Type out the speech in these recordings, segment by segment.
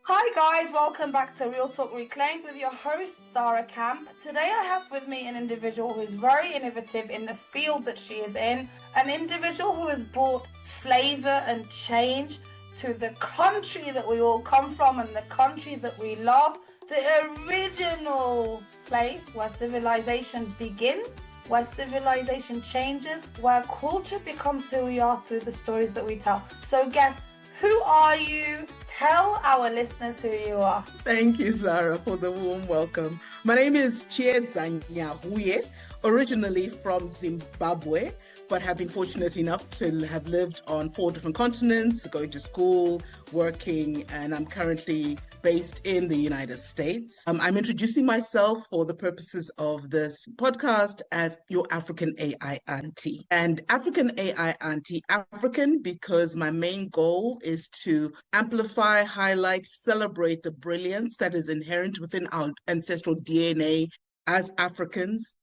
Hi guys, welcome back to Real Talk Reclaimed with your host, Sarah Camp. Today I have with me an individual who is very innovative in the field that she is in, an individual who has brought flavour and change to the country that we all come from and the country that we love, the original place where civilization begins, where civilization changes, where culture becomes who we are through the stories that we tell. So guess, who are you? Tell our listeners who you are. Thank you, Sarah, for the warm welcome. My name is Chiedzanyahuye, originally from Zimbabwe, but have been fortunate enough to have lived on 4 different continents, going to school, working, and I'm currently based in the United States. I'm introducing myself for the purposes of this podcast as your African AI auntie. And African AI auntie, African because my main goal is to amplify, highlight, celebrate the brilliance that is inherent within our ancestral DNA as Africans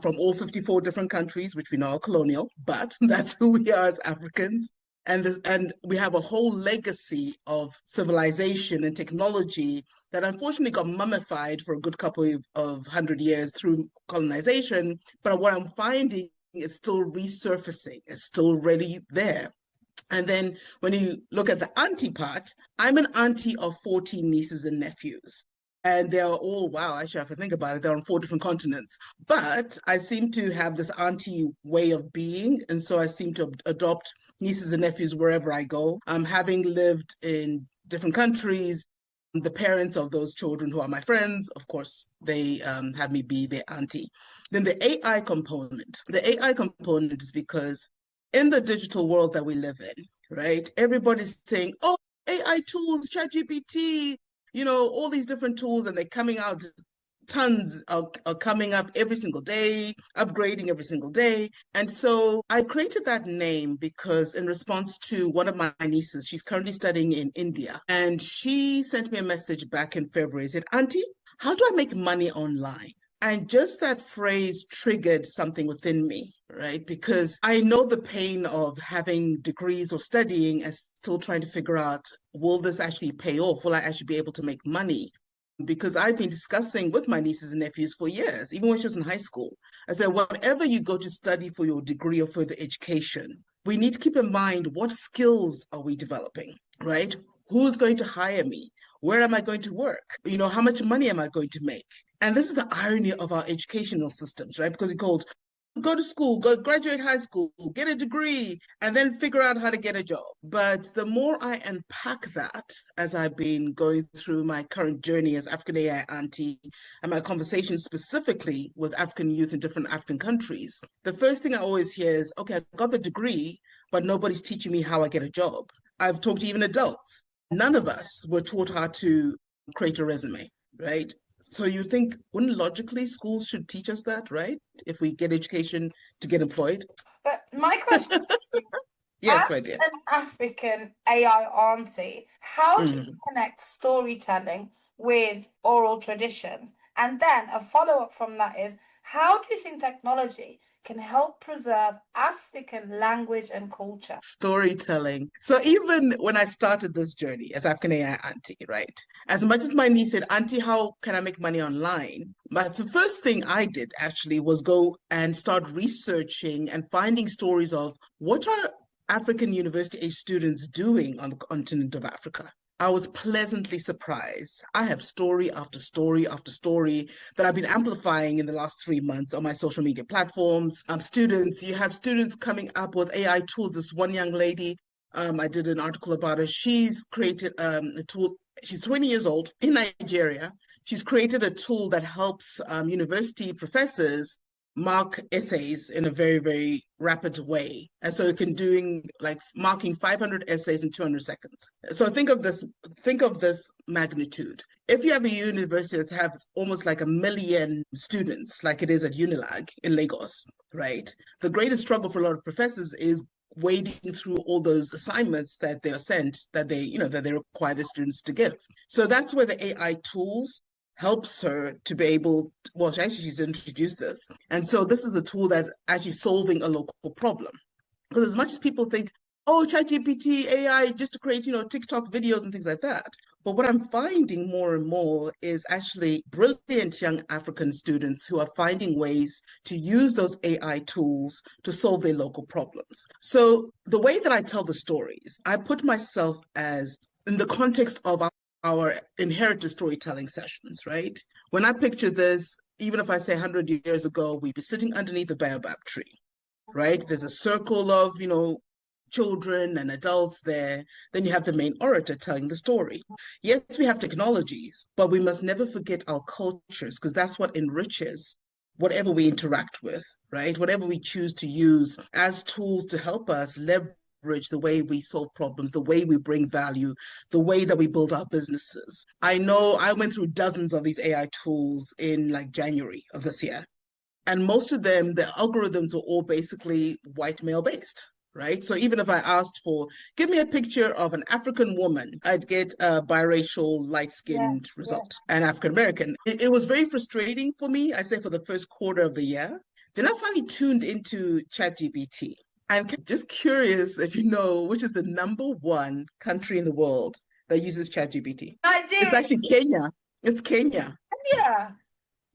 from all 54 different countries, which we know are colonial, but that's who we are as Africans. And we have a whole legacy of civilization and technology that unfortunately got mummified for a good couple of 100 years through colonization. But what I'm finding is still resurfacing, it's still really there. And then when you look at the auntie part, I'm an auntie of 14 nieces and nephews. And they're all, wow, actually, if I think about it, they're on 4 different continents. But I seem to have this auntie way of being. And so I seem to adopt nieces and nephews wherever I go. Having lived in different countries, the parents of those children who are my friends, of course, they have me be their auntie. Then the AI component. The AI component is because in the digital world that we live in, right, everybody's saying, oh, AI tools, ChatGPT, all these different tools, and they're coming out, tons are coming up every single day, upgrading every single day. And so I created that name because in response to one of my nieces, she's currently studying in India, and she sent me a message back in February, said, Auntie, how do I make money online? And just that phrase triggered something within me, right? Because I know the pain of having degrees or studying and still trying to figure out, will this actually pay off? Will I actually be able to make money? Because I've been discussing with my nieces and nephews for years, even when she was in high school. I said, whatever you go to study for your degree or further education, we need to keep in mind, what skills are we developing, right? Who's going to hire me? Where am I going to work? How much money am I going to make? And this is the irony of our educational systems, right? Because we're called, go to school, go graduate high school, get a degree, and then figure out how to get a job. But the more I unpack that, as I've been going through my current journey as African AI auntie and my conversations specifically with African youth in different African countries, the first thing I always hear is, okay, I got the degree, but nobody's teaching me how I get a job. I've talked to even adults. None of us were taught how to create a resume, right? So you think, wouldn't logically schools should teach us that, right? If we get education to get employed? But my question is, Yes, as my dear. an African AI auntie, how do you connect storytelling with oral traditions? And then a follow-up from that is, how do you think technology can help preserve African language and culture? Storytelling. So even when I started this journey as African AI auntie, right? As much as my niece said, Auntie, how can I make money online? But the first thing I did actually was go and start researching and finding stories of what are African university age students doing on the continent of Africa. I was pleasantly surprised. I have story after story after story that I've been amplifying in the last 3 months on my social media platforms. You have students coming up with AI tools. This one young lady, I did an article about her. She's created a tool. She's 20 years old in Nigeria. She's created a tool that helps university professors mark essays in a very, very rapid way. And so it can doing like marking 500 essays in 200 seconds. So think of this magnitude. If you have a university that has almost like 1 million students, like it is at Unilag in Lagos, right? The greatest struggle for a lot of professors is wading through all those assignments that they're sent, that they require the students to give. So that's where the AI tools helps her to be able to, well, she's introduced this. And so this is a tool that's actually solving a local problem. Because as much as people think, oh, ChatGPT, AI, just to create, TikTok videos and things like that. But what I'm finding more and more is actually brilliant young African students who are finding ways to use those AI tools to solve their local problems. So the way that I tell the stories, I put myself as in the context of our inherited storytelling sessions, right? When I picture this, even if I say 100 years ago, we'd be sitting underneath a baobab tree, right? There's a circle of, children and adults there. Then you have the main orator telling the story. Yes, we have technologies, but we must never forget our cultures because that's what enriches whatever we interact with, right? Whatever we choose to use as tools to help us leverage the way we solve problems, the way we bring value, the way that we build our businesses. I know I went through dozens of these AI tools in like January of this year. And most of them, the algorithms were all basically white male based, right? So even if I asked for, give me a picture of an African woman, I'd get a biracial, light skinned result, an African American. It was very frustrating for me, I'd say for the first quarter of the year. Then I finally tuned into ChatGPT. I'm just curious if you know which is the number one country in the world that uses ChatGPT. Nigeria. It's actually Kenya. It's Kenya. Yeah.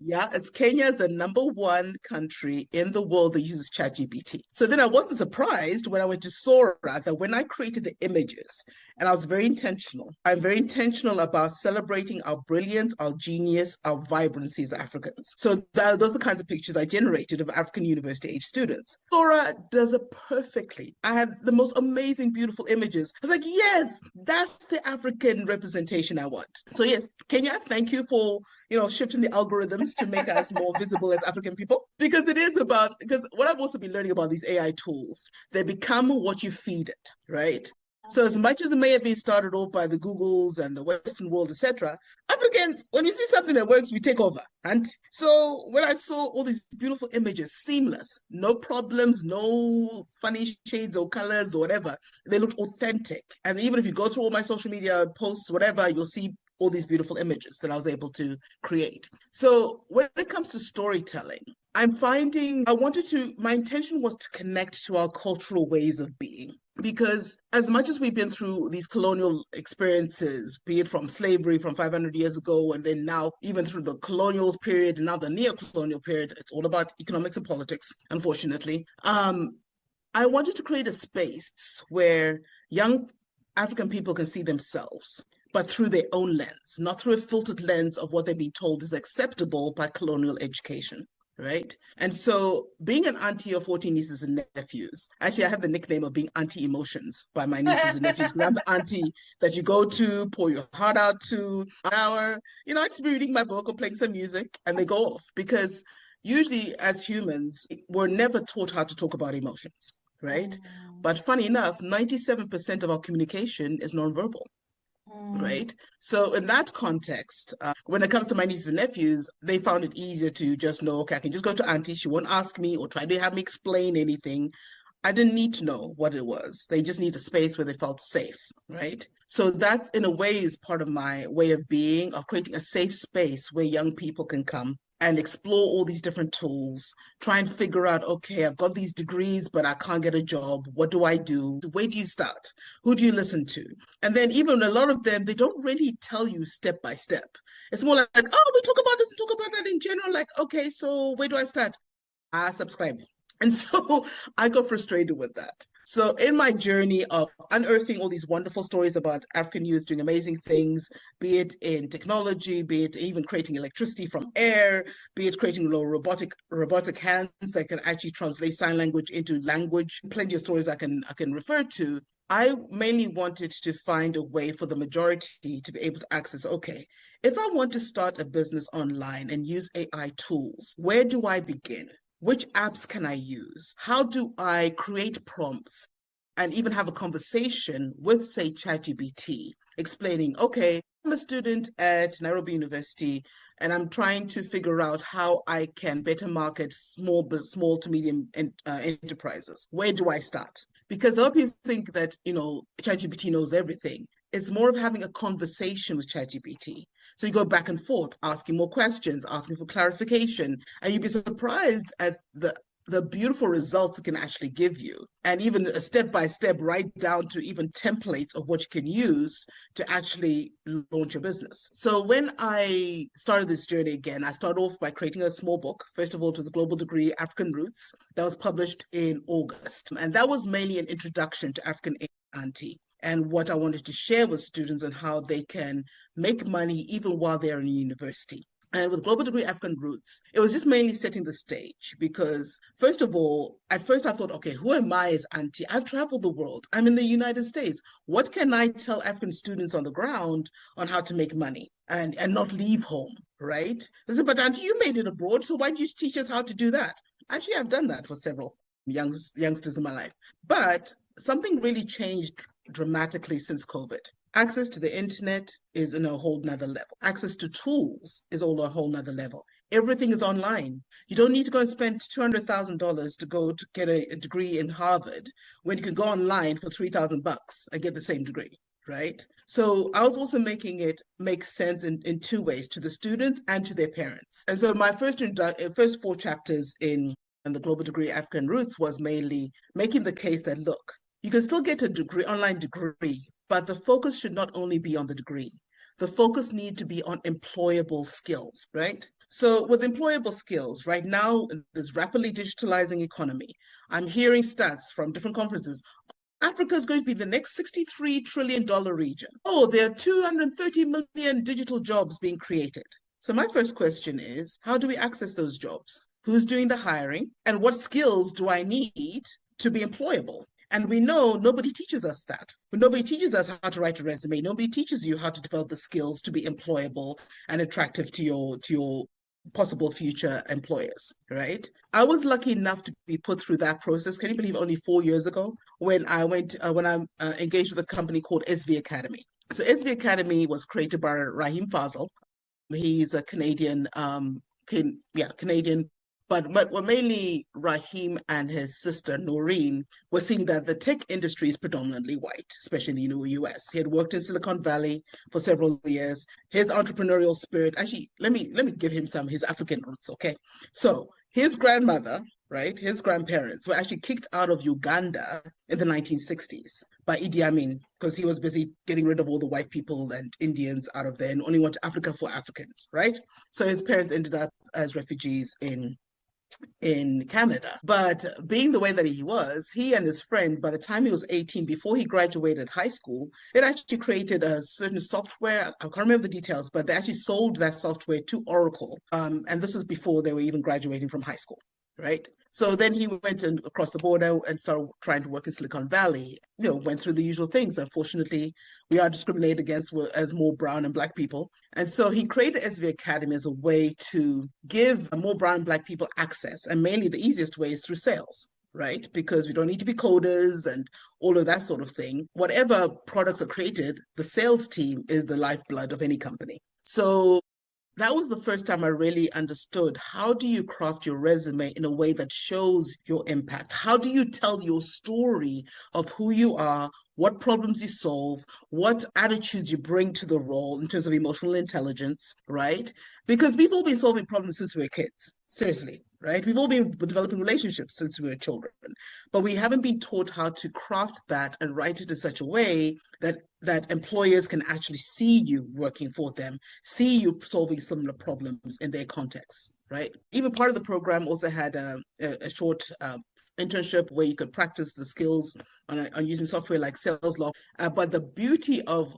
Yeah, it's Kenya is the number one country in the world that uses ChatGPT. So then I wasn't surprised when I went to Sora that when I created the images, and I was very intentional. I'm very intentional about celebrating our brilliance, our genius, our vibrancy as Africans. So those are the kinds of pictures I generated of African university age students. Sora does it perfectly. I had the most amazing, beautiful images. I was like, yes, that's the African representation I want. So yes, Kenya, thank you for shifting the algorithms to make us more visible as African people. Because it is about, because what I've also been learning about these AI tools, they become what you feed it, right? So as much as it may have been started off by the Googles and the Western world, etc., Africans, when you see something that works, we take over. And so when I saw all these beautiful images, seamless, no problems, no funny shades or colors or whatever, they looked authentic. And even if you go through all my social media posts, whatever, you'll see all these beautiful images that I was able to create. So when it comes to storytelling, I'm finding my intention was to connect to our cultural ways of being. Because as much as we've been through these colonial experiences, be it from slavery from 500 years ago, and then now even through the colonial period and now the neo-colonial period, it's all about economics and politics, unfortunately. I wanted to create a space where young African people can see themselves, but through their own lens, not through a filtered lens of what they've been told is acceptable by colonial education, right? And so being an auntie of 14 nieces and nephews, actually I have the nickname of being auntie emotions by my nieces and nephews because I'm the auntie that you go to, pour your heart out to, hour, I just be reading my book or playing some music and they go off because usually as humans, we're never taught how to talk about emotions, right? But funny enough, 97% of our communication is nonverbal. Right. So in that context, when it comes to my nieces and nephews, they found it easier to just know, okay, I can just go to auntie. She won't ask me or try to have me explain anything. I didn't need to know what it was. They just need a space where they felt safe. Right. So that's in a way is part of my way of being, of creating a safe space where young people can come and explore all these different tools, try and figure out, okay, I've got these degrees, but I can't get a job. What do I do? Where do you start? Who do you listen to? And then even a lot of them, they don't really tell you step by step. It's more like, oh, we talk about this and talk about that in general. Like, okay, so where do I start? I subscribe. And so I got frustrated with that. So in my journey of unearthing all these wonderful stories about African youth doing amazing things, be it in technology, be it even creating electricity from air, be it creating little robotic hands that can actually translate sign language into language, plenty of stories I can refer to. I mainly wanted to find a way for the majority to be able to access, okay, if I want to start a business online and use AI tools, where do I begin? Which apps can I use? How do I create prompts and even have a conversation with, say, ChatGPT, explaining, okay, I'm a student at Nairobi University, and I'm trying to figure out how I can better market small to medium enterprises. Where do I start? Because a lot of people think that, ChatGPT knows everything. It's more of having a conversation with ChatGPT. So you go back and forth, asking more questions, asking for clarification, and you'd be surprised at the the beautiful results it can actually give you, and even a step by step, right down to even templates of what you can use to actually launch your business. So when I started this journey again, I started off by creating a small book. First of all, it was a global degree, African Roots, that was published in August. And that was mainly an introduction to Africanaiauntie and what I wanted to share with students and how they can make money even while they're in university. And with Global Degree African Roots, it was just mainly setting the stage because, first of all, at first I thought, okay, who am I as auntie? I've traveled the world. I'm in the United States. What can I tell African students on the ground on how to make money and not leave home, right? They said, but auntie, you made it abroad, so why don't you teach us how to do that? Actually, I've done that for several youngsters in my life. But something really changed dramatically since COVID. Access to the internet is in a whole nother level. Access to tools is all a whole nother level. Everything is online. You don't need to go and spend $200,000 to go to get a degree in Harvard when you can go online for $3,000 and get the same degree, right? So I was also making it make sense in two ways, to the students and to their parents. And so my first four chapters in the Global Degree African Roots was mainly making the case that, look, you can still get a degree, online degree, but the focus should not only be on the degree. The focus needs to be on employable skills, right? So with employable skills, right now, in this rapidly digitalizing economy, I'm hearing stats from different conferences. Africa is going to be the next $63 trillion region. Oh, there are 230 million digital jobs being created. So my first question is, how do we access those jobs? Who's doing the hiring? And what skills do I need to be employable? And we know nobody teaches us that. Nobody teaches us how to write a resume. Nobody teaches you how to develop the skills to be employable and attractive to your possible future employers, right? I was lucky enough to be put through that process. Can you believe only 4 years ago when I engaged with a company called SV Academy. So SV Academy was created by Raheem Fazal. He's a Canadian, Canadian, but mainly Raheem and his sister Noreen were seeing that the tech industry is predominantly white, especially in the US. He had worked in Silicon Valley for several years. His entrepreneurial spirit, actually, let me give him his African roots, okay? So his grandmother, right, his grandparents were actually kicked out of Uganda in the 1960s by Idi Amin because he was busy getting rid of all the white people and Indians out of there and only wanted Africa for Africans, right? So his parents ended up as refugees in Canada. But being the way that he was, he and his friend, by the time he was 18, before he graduated high school, they'd actually created a certain software. I can't remember the details, but they actually sold that software to Oracle. And this was before they were even graduating from high school, right? So then he went across the border and started trying to work in Silicon Valley, went through the usual things. Unfortunately, we are discriminated against as more brown and black people. And so he created SV Academy as a way to give more brown and black people access. And mainly the easiest way is through sales, right? Because we don't need to be coders and all of that sort of thing. Whatever products are created, the sales team is the lifeblood of any company. So that was the first time I really understood how do you craft your resume in a way that shows your impact? How do you tell your story of who you are, what problems you solve, what attitudes you bring to the role in terms of emotional intelligence, right? Because we've all been solving problems since we were kids, seriously, right? We've all been developing relationships since we were children, but we haven't been taught how to craft that and write it in such a way that employers can actually see you working for them, see you solving similar problems in their context, right? Even part of the program also had a short internship where you could practice the skills on using software like SalesLoft. But the beauty of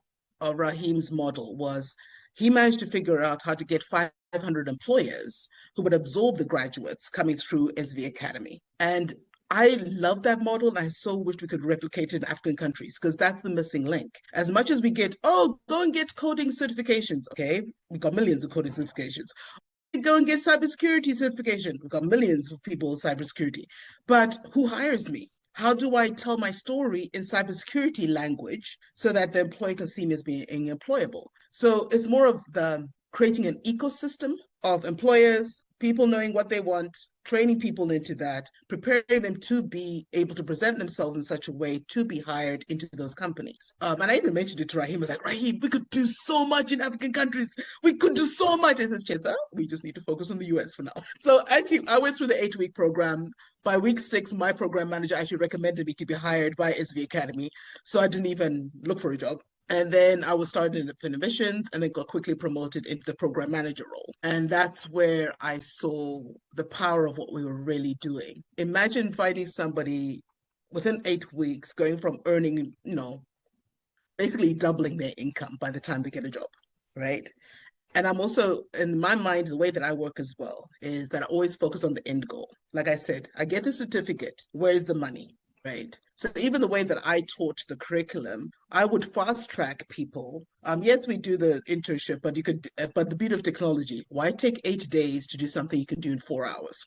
Raheem's model was he managed to figure out how to get 500 employers who would absorb the graduates coming through SV Academy. And I love that model, and I so wish we could replicate it in African countries because that's the missing link. As much as we get, oh, go and get coding certifications. Okay, we've got millions of coding certifications. Go and get cybersecurity certification. We've got millions of people in cybersecurity. But who hires me? How do I tell my story in cybersecurity language so that the employee can see me as being employable? So it's more of the creating an ecosystem of employers, people knowing what they want, training people into that, preparing them to be able to present themselves in such a way to be hired into those companies. And I even mentioned it to Raheem. I was like, Raheem, we could do so much in African countries. We could do so much. I says, Chetza, we just need to focus on the US for now. So actually, I went through the 8-week program. By week 6, my program manager actually recommended me to be hired by SV Academy. So I didn't even look for a job. And then I was started in innovations and then got quickly promoted into the program manager role. And that's where I saw the power of what we were really doing. Imagine finding somebody within 8 weeks going from earning, basically doubling their income by the time they get a job, right? And I'm also, in my mind, the way that I work as well is that I always focus on the end goal. Like I said, I get the certificate. Where's the money? Right. So even the way that I taught the curriculum, I would fast track people. Yes, we do the internship, but but the beauty of technology, why take 8 days to do something you can do in 4 hours?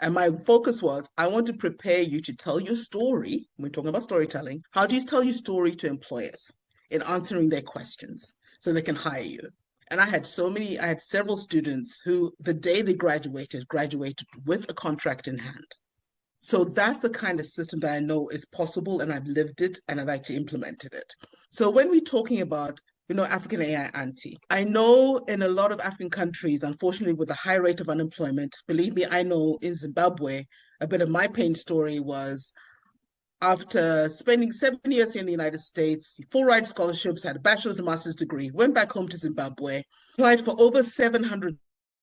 And my focus was, I want to prepare you to tell your story. We're talking about storytelling. How do you tell your story to employers in answering their questions so they can hire you? And I had several students who, the day they graduated with a contract in hand. So that's the kind of system that I know is possible, and I've lived it and I've actually implemented it. So when we're talking about, Africanaiauntie, I know in a lot of African countries, unfortunately, with a high rate of unemployment, believe me, I know in Zimbabwe, a bit of my pain story was after spending 7 years here in the United States, full ride scholarships, had a bachelor's and master's degree, went back home to Zimbabwe, applied for over 700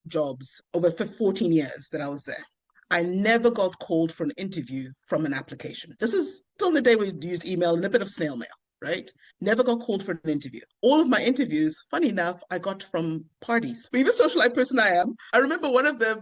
jobs over 14 years that I was there. I never got called for an interview from an application. This is still the day we used email and a bit of snail mail, right? Never got called for an interview. All of my interviews, funny enough, I got from parties. Being the socialite person I am, I remember one of them,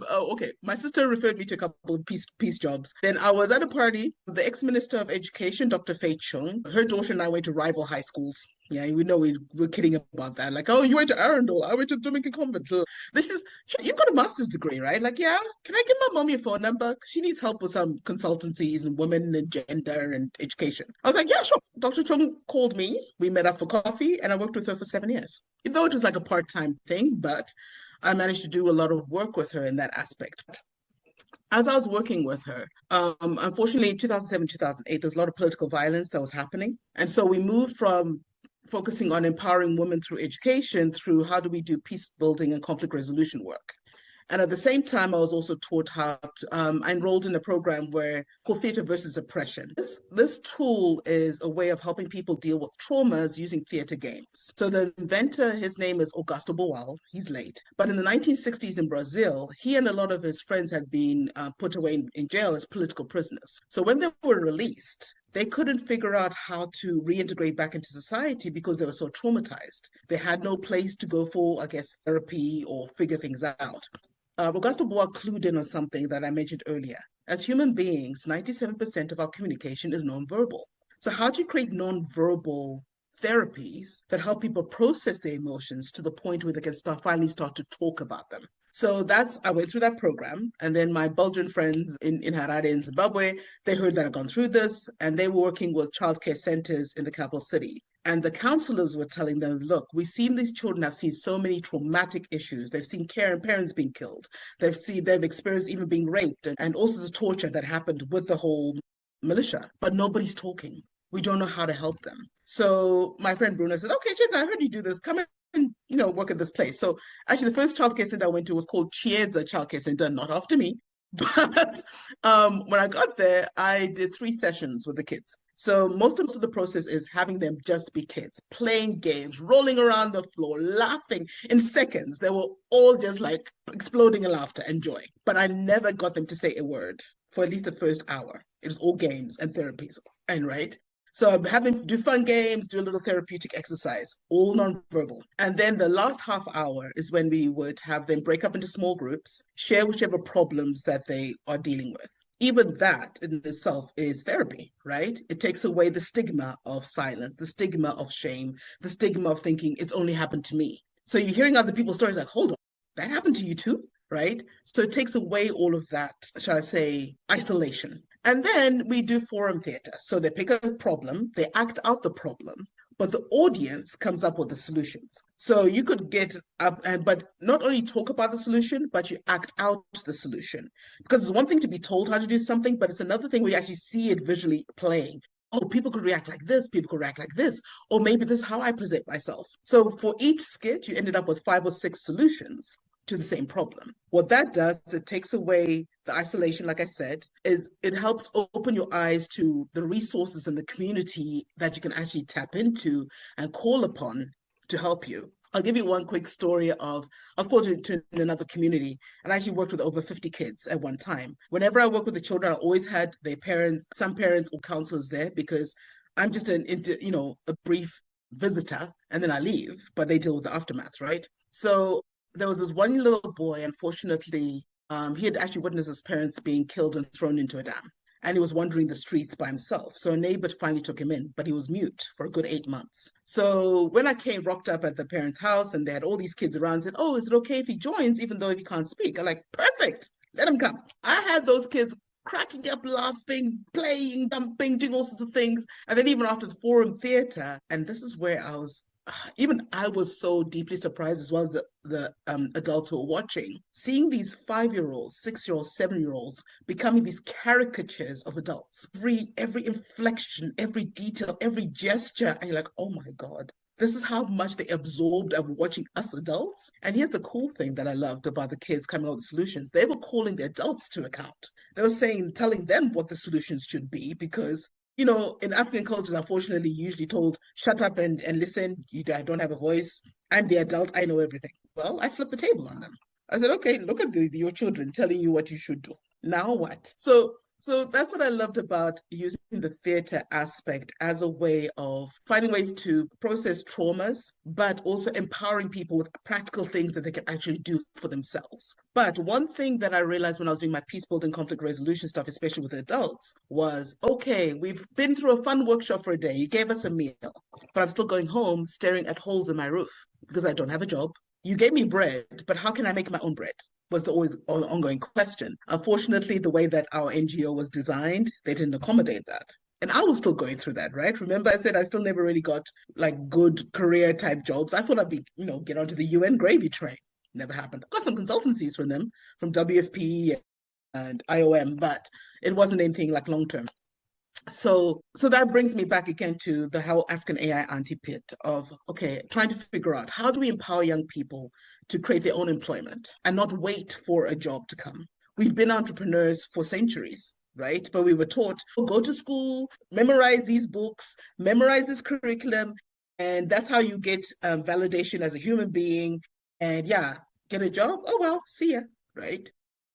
my sister referred me to a couple of peace jobs. Then I was at a party, the ex-minister of education, Dr. Fei Chung, her daughter and I went to rival high schools. Yeah, we know we're kidding about that. Like, oh, you went to Arundel, I went to Dominican Convent. You've got a master's degree, right? Like, yeah, can I give my mom your phone number? She needs help with some consultancies and women and gender and education. I was like, yeah, sure. Dr. Chung called me. We met up for coffee and I worked with her for 7 years. Though it was like a part-time thing, but I managed to do a lot of work with her in that aspect. As I was working with her, unfortunately, in 2007, 2008, there was a lot of political violence that was happening. And so we moved from focusing on empowering women through education through how do we do peace building and conflict resolution work. And at the same time, I was also taught I enrolled in a program called Theater versus Oppression. This tool is a way of helping people deal with traumas using theater games. So the inventor, his name is Augusto Boal, he's late. But in the 1960s in Brazil, he and a lot of his friends had been put away in jail as political prisoners. So when they were released, they couldn't figure out how to reintegrate back into society because they were so traumatized. They had no place to go for, I guess, therapy or figure things out. Augusto Boal clued in on something that I mentioned earlier. As human beings, 97% of our communication is nonverbal. So how do you create nonverbal therapies that help people process their emotions to the point where they can finally start to talk about them? So I went through that program. And then my Belgian friends in Harare in Zimbabwe, they heard that I'd gone through this and they were working with childcare centers in the capital city. And the counselors were telling them, look, we've seen these children have seen so many traumatic issues. They've seen parents being killed. They've experienced even being raped and also the torture that happened with the whole militia, but nobody's talking. We don't know how to help them. So my friend Bruno said, okay, Cheta, I heard you do this. Come and work at this place. So actually the first childcare center I went to was called Chiedza Childcare Center, not after me. But when I got there, I did 3 sessions with the kids. So most of the process is having them just be kids, playing games, rolling around the floor, laughing. In seconds, they were all just like exploding in laughter and joy. But I never got them to say a word for at least the first hour. It was all games and therapies, right? So I'm having to do fun games, do a little therapeutic exercise, all nonverbal. And then the last half hour is when we would have them break up into small groups, share whichever problems that they are dealing with. Even that in itself is therapy, right? It takes away the stigma of silence, the stigma of shame, the stigma of thinking it's only happened to me. So you're hearing other people's stories like, hold on, that happened to you too, right? So it takes away all of that, shall I say, isolation. And then we do forum theater. So they pick a problem, they act out the problem, but the audience comes up with the solutions. So you could get up but not only talk about the solution, but you act out the solution. Because it's one thing to be told how to do something, but it's another thing where you actually see it visually playing. Oh, people could react like this, people could react like this, or maybe this is how I present myself. So for each skit, you ended up with 5 or 6 solutions to the same problem. What that does is it takes away the isolation, like I said, is it helps open your eyes to the resources in the community that you can actually tap into and call upon to help you. I'll give you one quick story of, I was called to another community and I actually worked with over 50 kids at one time. Whenever I work with the children, I always had their parents, some parents or counselors there because I'm just a brief visitor and then I leave, but they deal with the aftermath, right? So there was this one little boy, unfortunately, he had actually witnessed his parents being killed and thrown into a dam. And he was wandering the streets by himself. So a neighbor finally took him in, but he was mute for a good 8 months. So when I rocked up at the parents' house and they had all these kids around, said, "Oh, is it okay if he joins, even though he can't speak?" I'm like, "Perfect, let him come." I had those kids cracking up, laughing, playing, dumping, doing all sorts of things. And then even after the Forum Theatre, and this is where I was so deeply surprised, as well as the adults who were watching, seeing these 5-year-olds, 6-year-olds, 7-year-olds becoming these caricatures of adults. Every inflection, every detail, every gesture, and you're like, oh my God. This is how much they absorbed of watching us adults. And here's the cool thing that I loved about the kids coming up with solutions. They were calling the adults to account. They were telling them what the solutions should be, because in African cultures, unfortunately, usually told, shut up and listen. I don't have a voice. I'm the adult. I know everything. Well, I flipped the table on them. I said, okay, look at your children telling you what you should do. Now what? So that's what I loved about using the theater aspect as a way of finding ways to process traumas, but also empowering people with practical things that they can actually do for themselves. But one thing that I realized when I was doing my peace building conflict resolution stuff, especially with adults, was, okay, we've been through a fun workshop for a day. You gave us a meal, but I'm still going home staring at holes in my roof because I don't have a job. You gave me bread, but how can I make my own bread? Was the always ongoing question. Unfortunately, the way that our NGO was designed, they didn't accommodate that. And I was still going through that, right? Remember, I said I still never really got like good career type jobs. I thought I'd be, get onto the UN gravy train. Never happened. I got some consultancies from them, from WFP and IOM, but it wasn't anything like long term. So that brings me back again to the whole African AI auntie pit of, okay, trying to figure out how do we empower young people to create their own employment and not wait for a job to come. We've been entrepreneurs for centuries, right? But we were taught, go to school, memorize these books, memorize this curriculum, and that's how you get validation as a human being. And yeah, get a job. Oh, well, see ya, right?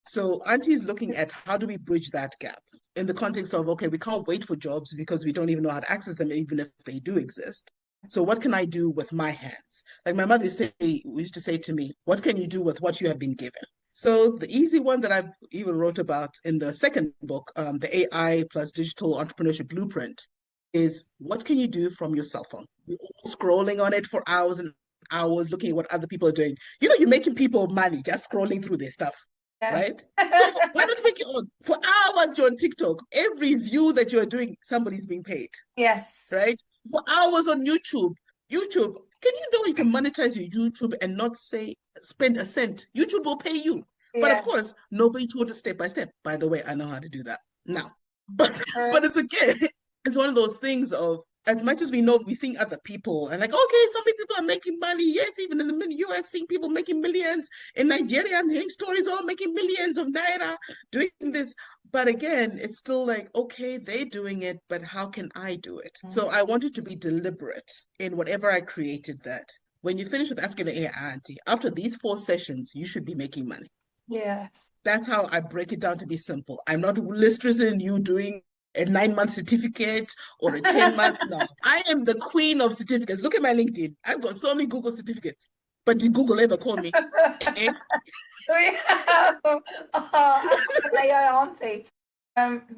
So Auntie is looking at how do we bridge that gap in the context of, okay, we can't wait for jobs because we don't even know how to access them, even if they do exist. So what can I do with my hands? Like my mother used to say to me, what can you do with what you have been given? So the easy one that I even wrote about in the second book, the AI plus digital entrepreneurship blueprint, is what can you do from your cell phone? We're all scrolling on it for hours and hours, looking at what other people are doing. You're making people money just scrolling through their stuff. Yes. Right? So why not make it on? For hours you're on TikTok. Every view that you're doing, somebody's being paid. Yes. Right? For hours on YouTube. YouTube, can you know you can monetize your YouTube and not say spend a cent? YouTube will pay you. But of course, nobody taught us step by step. By the way, I know how to do that now. But it's again, it's one of those things of, as much as we know, we're seeing other people and like, okay, so many people are making money. Yes, even in the US, seeing people making millions. In Nigeria, I'm hearing stories all making millions of naira doing this. But again, it's still like, okay, they're doing it, but how can I do it? So I wanted to be deliberate in whatever I created, that when you finish with Africanaiauntie, after these 4 sessions, you should be making money. Yes. That's how I break it down to be simple. I'm not interested in you doing a 9-month certificate or a 10-month. No, I am the queen of certificates. Look at my LinkedIn. I've got so many Google certificates. But did Google ever call me? We have auntie.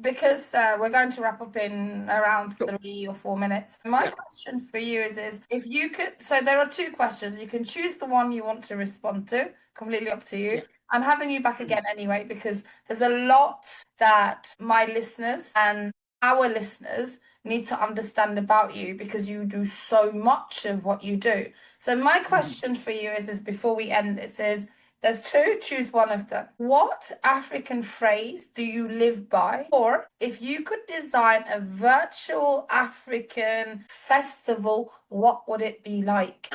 Because we're going to wrap up in around 3 or 4 minutes. My question for you is if you could, so there are 2 questions. You can choose the one you want to respond to, completely up to you. Yeah. I'm having you back again anyway, because there's a lot that my listeners and our listeners need to understand about you because you do so much of what you do. So my question for you is before we end this is, there's two, choose one of them. What African phrase do you live by? Or if you could design a virtual African festival, what would it be like?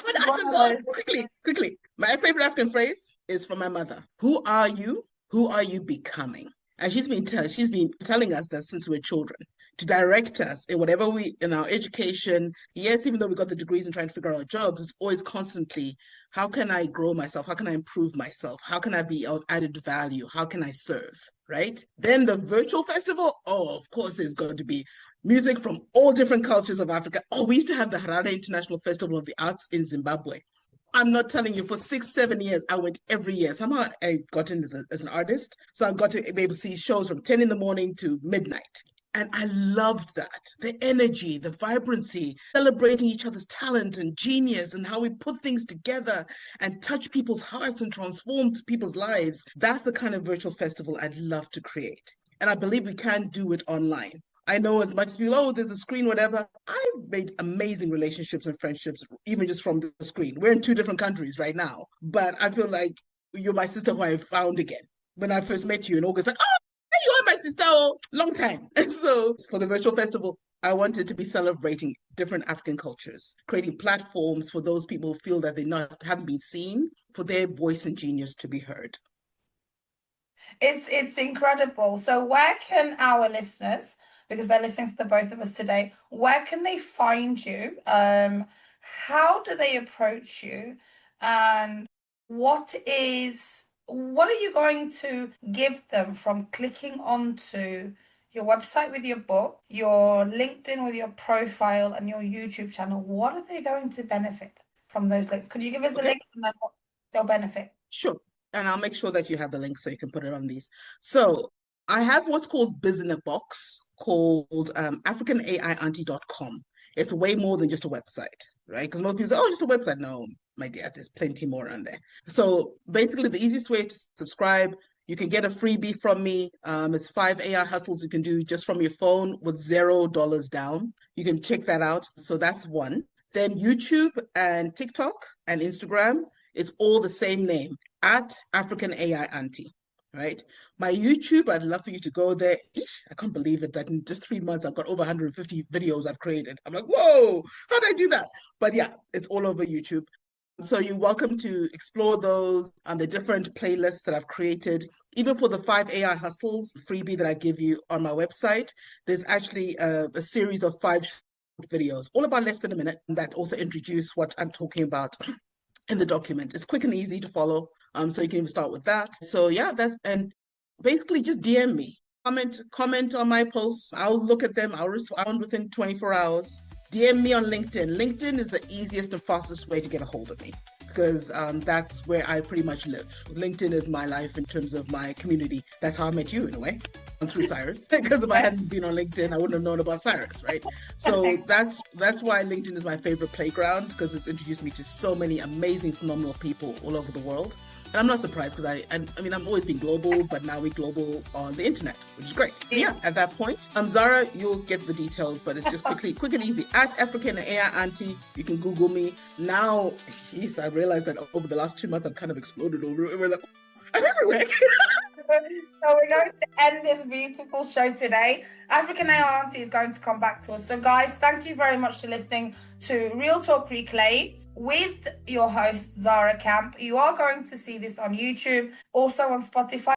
Quickly. My favorite African phrase is from my mother. Who are you? Who are you becoming? And she's been telling us that since we're children, to direct us in whatever we in our education. Yes, even though we got the degrees and trying to figure out our jobs, it's always constantly, how can I grow myself? How can I improve myself? How can I be of added value? How can I serve? Right? Then the virtual festival, oh, of course, there's going to be music from all different cultures of Africa. Oh, we used to have the Harare International Festival of the Arts in Zimbabwe. I'm not telling you, for 6, 7 years, I went every year. Somehow I got in as an artist. So I got to be able to see shows from 10 in the morning to midnight. And I loved that. The energy, the vibrancy, celebrating each other's talent and genius and how we put things together and touch people's hearts and transform people's lives. That's the kind of virtual festival I'd love to create. And I believe we can do it online. I know as much as people, oh, there's a screen, whatever. I've made amazing relationships and friendships, even just from the screen. We're in 2 different countries right now, but I feel like you're my sister who I found again. When I first met you in August, like, oh, you are my sister, oh, long time. And so for the virtual festival, I wanted to be celebrating different African cultures, creating platforms for those people who feel that haven't been seen, for their voice and genius to be heard. It's incredible. So where can our listeners, because they're listening to the both of us today, where can they find you? How do they approach you? And what are you going to give them from clicking onto your website with your book, your LinkedIn with your profile, and your YouTube channel? What are they going to benefit from those links? Could you give us the links and then what they'll benefit? Sure. And I'll make sure that you have the link so you can put it on these. So I have what's called Biz in a Box called Africanaiauntie.com. It's way more than just a website, right? Because most people say, oh, just a website. No, my dear, there's plenty more on there. So basically, the easiest way to subscribe, you can get a freebie from me. It's 5 AI hustles you can do just from your phone with $0 down. You can check that out. So that's one. Then YouTube and TikTok and Instagram, it's all the same name, at African AI Auntie, right? My YouTube, I'd love for you to go there. I can't believe it that in just 3 months, I've got over 150 videos I've created. I'm like, whoa, how did I do that? But yeah, it's all over YouTube. So you're welcome to explore those and the different playlists that I've created. Even for the 5 AI hustles freebie that I give you on my website, there's actually a series of 5 videos, all about less than a minute, that also introduce what I'm talking about in the document. It's quick and easy to follow. So you can even start with that. So yeah, and basically just DM me, comment on my posts. I'll look at them. I'll respond within 24 hours. DM me on LinkedIn. LinkedIn is the easiest and fastest way to get a hold of me because that's where I pretty much live. LinkedIn is my life in terms of my community. That's how I met you in a way, through Cyrus. Because if I hadn't been on LinkedIn, I wouldn't have known about Cyrus, right? So that's why LinkedIn is my favorite playground, because it's introduced me to so many amazing, phenomenal people all over the world. And I'm not surprised because I mean, I've always been global, but now we're global on the internet, which is great. So yeah, at that point, Zara, you'll get the details, but it's just quick and easy. At African AI Auntie, you can Google me. Now, I realized that over the last 2 months, I've kind of exploded over it. We're like, I'm everywhere. So we're going to end this beautiful show today. Africanaiauntie is going to come back to us. So guys, thank you very much for listening to Real Talk Reclaimed with your host, Zara Camp. You are going to see this on YouTube, also on Spotify.